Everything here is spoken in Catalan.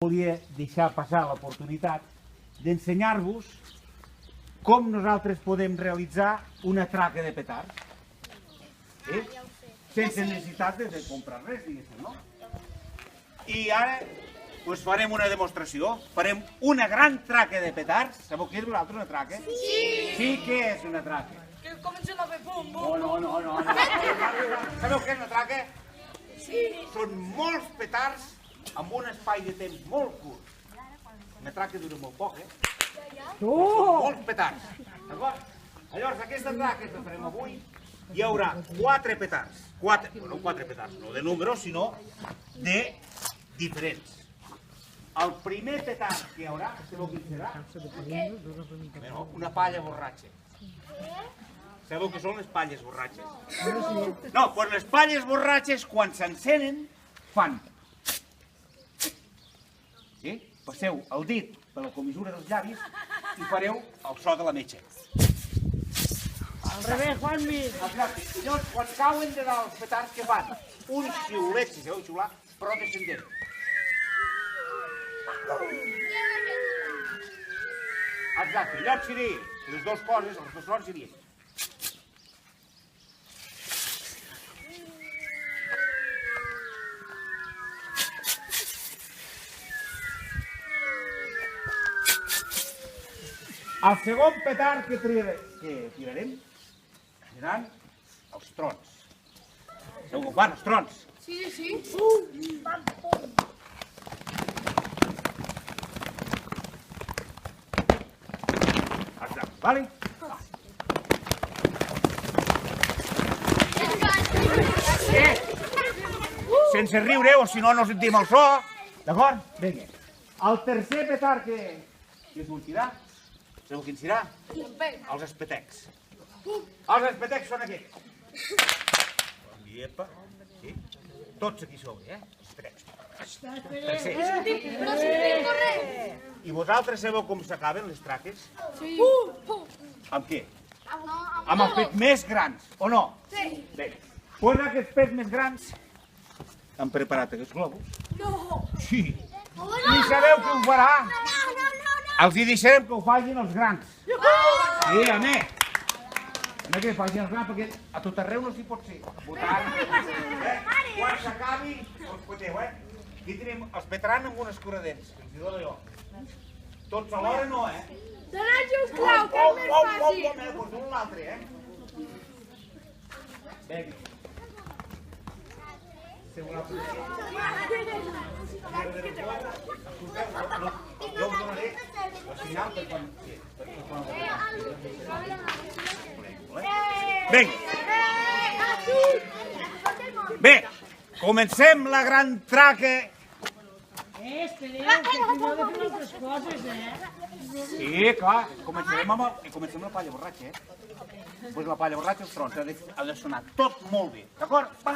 Volia deixar passar l'oportunitat d'ensenyar-vos com nosaltres podem realitzar una traca de petards. Sense necessitat de comprar res, diguéssim, no? I ara farem una demostració. Farem una gran traca de petards. Sabeu què és vosaltres una traca? Sí! Sí, què és una traca? Que comencen a fer bum, bum. No. Sabeu què és una traca? Sí. Són molts petards amb un espai de temps molt curt. Una traca dura molt poc, Són molts petards. D'acord? Llavors, aquesta traca que farem avui, hi haurà 4 petards. No 4 petards, no de números, sinó de diferents. El primer petard que hi haurà, sabeu quin serà? Una palla borratxa. Sabeu què són les palles borratxes? No, doncs les palles borratxes, quan s'encenen, fan. Passeu el dit per la comissura dels llavis i fareu el so de la metxa. Al revés, Juanmi. Exacte. I llavors, quan cauen de dalt els petards, què fan? Un xiulet, si sabeu xiular, però descendent. Exacte. Llavors seria, les dues coses, els dos sons serien. El segon petard que tirarem seran els trons. Sabeu com fan, els trons? Sí. Exacte, vale? Sense riure, o si no, no sentim el so. D'acord? Vinga. El tercer petard que sortirà, sabeu quin serà? Els espetecs. Els espetecs són aquests. Iepa. Tots aquí sobre, Els espetecs. Però sortim corrent. I vosaltres sabeu com s'acaben les traques? Sí. Amb què? Amb els pets més grans, o no? Sí. Bé, doncs aquests pets més grans han preparat aquests globus. No. Sí. I sabeu què ho farà? Els hi deixarem que ho facin els grans. Sí, home. Que ho facin els grans, perquè a tot arreu no s'hi pot ser. Votant. Quan s'acabi, els poteu, Aquí tenim els veteranos amb unes corredents. Els hi dono jo. Tots alhora no, Donar-nos un clau, que és més fàcil. Doncs un l'altre, Vinga. Jo us donaré el senyal per quan... Bé, comencem la gran traca. Espereu, que aquí no de fer altres coses, Sí, clar, comencem la palla borratxa, Pues la palla borratxa, els trons, ha de sonar tot molt bé, d'acord? Va!